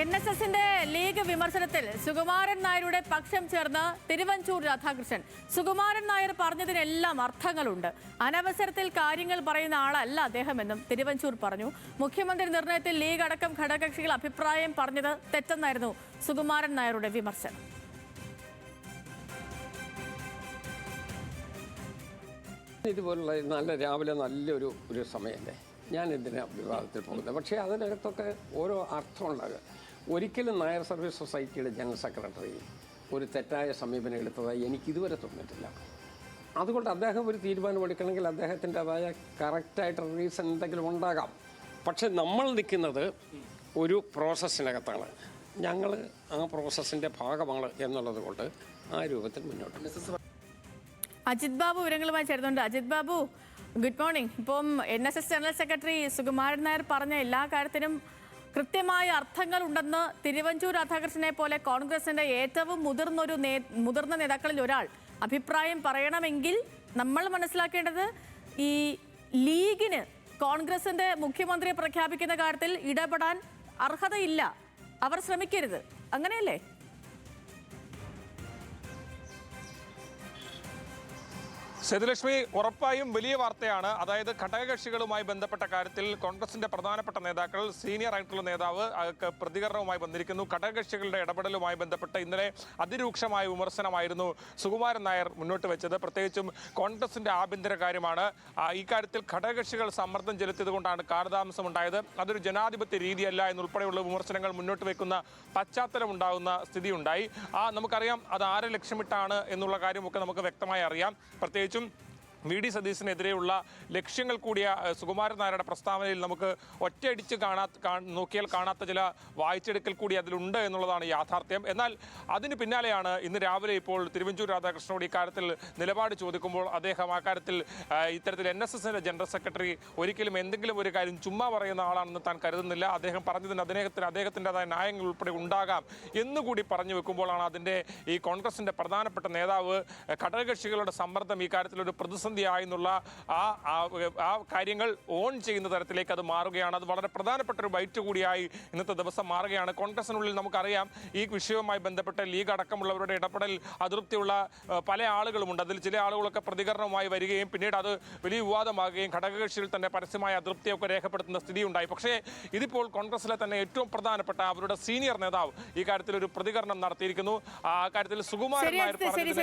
NSSന്റെ league വിമർശനത്തിൽ Sukumaran നായരുടെ പക്ഷം ചേർന്ന് തിരുവഞ്ചൂർ രാധാകൃഷ്ണൻ. സുകുമാരൻ നായർ പറഞ്ഞതിനെല്ലാം അർത്ഥങ്ങളുണ്ട്. അനവസരത്തിൽ കാര്യങ്ങൾ പറയുന്ന ആളല്ല അദ്ദേഹമെന്നും തിരുവഞ്ചൂർ പറഞ്ഞു. മുഖ്യമന്ത്രി നിർണയത്തിൽ ലീഗ് അടക്കം ഘടകകക്ഷികൾ അഭിപ്രായം പറഞ്ഞത് തെറ്റെന്നായിരുന്നു സുകുമാരൻ നായരുടെ വിമർശനം. ഇതുപോലുള്ള നല്ല രാവിലെ നല്ലൊരു സമയമല്ലേ, ഞാൻ എന്തിനാ വിവാദത്തിൽ പോകുന്നത്. പക്ഷേ അതിനകത്തൊക്കെ ഓരോ അർത്ഥമുണ്ടാകുക. ഒരിക്കലും നായർ സർവീസ് സൊസൈറ്റിയുടെ ജനറൽ സെക്രട്ടറി ഒരു തെറ്റായ സമീപനം എടുത്തതായി എനിക്കിതുവരെ തോന്നിയിട്ടില്ല. അതുകൊണ്ട് അദ്ദേഹം ഒരു തീരുമാനമെടുക്കണമെങ്കിൽ അദ്ദേഹത്തിൻ്റെതായ കറക്റ്റായിട്ട് റീസൺ എന്തെങ്കിലും ഉണ്ടാകാം. പക്ഷെ നമ്മൾ നിൽക്കുന്നത് ഒരു പ്രോസസ്സിനകത്താണ്. ഞങ്ങൾ ആ പ്രോസസ്സിൻ്റെ ഭാഗമാണ് എന്നുള്ളത് കൊണ്ട് ആ രൂപത്തിൽ മുന്നോട്ട്. അജിത് ബാബു വിവരങ്ങളുമായി ചേർന്നുണ്ട്. Ajith Babu, good morning. ഇപ്പം NSS general secretary Sukumaran Nair പറഞ്ഞ എല്ലാ കാര്യത്തിനും കൃത്യമായ അർത്ഥങ്ങൾ ഉണ്ടെന്ന് തിരുവഞ്ചൂർ രാധാകൃഷ്ണനെ പോലെ കോൺഗ്രസിന്റെ ഏറ്റവും മുതിർന്ന നേതാക്കളിൽ ഒരാൾ അഭിപ്രായം പറയണമെങ്കിൽ നമ്മൾ മനസ്സിലാക്കേണ്ടത് ഈ ലീഗിന് കോൺഗ്രസിന്റെ മുഖ്യമന്ത്രിയെ പ്രഖ്യാപിക്കുന്ന കാര്യത്തിൽ ഇടപെടാൻ അർഹതയില്ല, അവർ ശ്രമിക്കരുത്, അങ്ങനെയല്ലേ? സേതുലക്ഷ്മി, ഉറപ്പായും വലിയ വാർത്തയാണ്. അതായത് ഘടകകക്ഷികളുമായി ബന്ധപ്പെട്ട കാര്യത്തിൽ കോൺഗ്രസിന്റെ പ്രധാനപ്പെട്ട നേതാക്കൾ, സീനിയർ ആയിട്ടുള്ള നേതാവ് പ്രതികരണവുമായി വന്നിരിക്കുന്നു. ഘടകകക്ഷികളുടെ ഇടപെടലുമായി ബന്ധപ്പെട്ട് ഇന്നലെ അതിരൂക്ഷമായ വിമർശനമായിരുന്നു സുകുമാരൻ നായർ മുന്നോട്ട് വെച്ചത്. പ്രത്യേകിച്ചും കോൺഗ്രസിന്റെ ആഭ്യന്തര കാര്യമാണ്. ഈ കാര്യത്തിൽ ഘടകകക്ഷികൾ സമ്മർദ്ദം ചെലുത്തിയത് കൊണ്ടാണ് കാലതാമസം ഉണ്ടായത്. അതൊരു ജനാധിപത്യ രീതിയല്ല എന്നുൾപ്പെടെയുള്ള വിമർശനങ്ങൾ മുന്നോട്ട് വെക്കുന്ന പശ്ചാത്തലം ഉണ്ടാകുന്ന സ്ഥിതിയുണ്ടായി. നമുക്കറിയാം അത് ആരെ ലക്ഷ്യമിട്ടാണ് എന്നുള്ള കാര്യമൊക്കെ നമുക്ക് വ്യക്തമായി അറിയാം. പ്രത്യേകിച്ചും VD സതീശനെതിരെയുള്ള ലക്ഷ്യങ്ങൾ കൂടിയ സുകുമാരൻ നായരുടെ പ്രസ്താവനയിൽ നമുക്ക് ഒറ്റയടിച്ച് നോക്കിയാൽ കാണാത്ത ചില വായിച്ചെടുക്കൽ കൂടി അതിലുണ്ട് എന്നുള്ളതാണ് യാഥാർത്ഥ്യം. എന്നാൽ അതിന് പിന്നാലെയാണ് ഇന്ന് രാവിലെ ഇപ്പോൾ തിരുവഞ്ചൂർ രാധാകൃഷ്ണനോട് ഇക്കാര്യത്തിൽ നിലപാട് ചോദിക്കുമ്പോൾ അദ്ദേഹം ആ കാര്യത്തിൽ ഇത്തരത്തിൽ NSSന്റെ ജനറൽ സെക്രട്ടറി ഒരിക്കലും എന്തെങ്കിലും ഒരു കാര്യം ചുമ്മാ പറയുന്ന ആളാണെന്ന് താൻ കരുതുന്നില്ല. അദ്ദേഹം പറഞ്ഞതിന് അദ്ദേഹത്തിൻ്റെതായ ന്യായങ്ങൾ ഉൾപ്പെടെ ഉണ്ടാകാം എന്നുകൂടി പറഞ്ഞു വെക്കുമ്പോഴാണ് അതിൻ്റെ ഈ കോൺഗ്രസിൻ്റെ പ്രധാനപ്പെട്ട നേതാവ് ഘടകകക്ഷികളുടെ സമ്മർദ്ദം ഈ കാര്യത്തിലൊരു പ്രതിസന്ധിയായെന്നുള്ള ആ കാര്യങ്ങൾ ഓൺ ചെയ്യുന്ന തരത്തിലേക്ക് അത് മാറുകയാണ്. അത് വളരെ പ്രധാനപ്പെട്ട ഒരു ബൈറ്റ് കൂടിയായി ഇന്നത്തെ ദിവസം മാറുകയാണ്. കോൺഗ്രസിനുള്ളിൽ നമുക്കറിയാം ഈ വിഷയവുമായി ബന്ധപ്പെട്ട് ലീഗ് അടക്കമുള്ളവരുടെ ഇടപെടൽ അതൃപ്തിയുള്ള പല ആളുകളുമുണ്ട്. അതിൽ ചില ആളുകളൊക്കെ പ്രതികരണവുമായി വരികയും പിന്നീട് അത് വലിയ വിവാദമാകുകയും ഘടകകക്ഷികൾ തന്നെ പരസ്യമായ അതൃപ്തിയൊക്കെ രേഖപ്പെടുത്തുന്ന സ്ഥിതിയുണ്ടായി. പക്ഷേ ഇതിപ്പോൾ കോൺഗ്രസിലെ തന്നെ ഏറ്റവും പ്രധാനപ്പെട്ട അവരുടെ സീനിയർ നേതാവ് ഈ കാര്യത്തിൽ ഒരു പ്രതികരണം നടത്തിയിരിക്കുന്നു. ആ കാര്യത്തിൽ സുകുമാരൻ നായർ പറഞ്ഞത്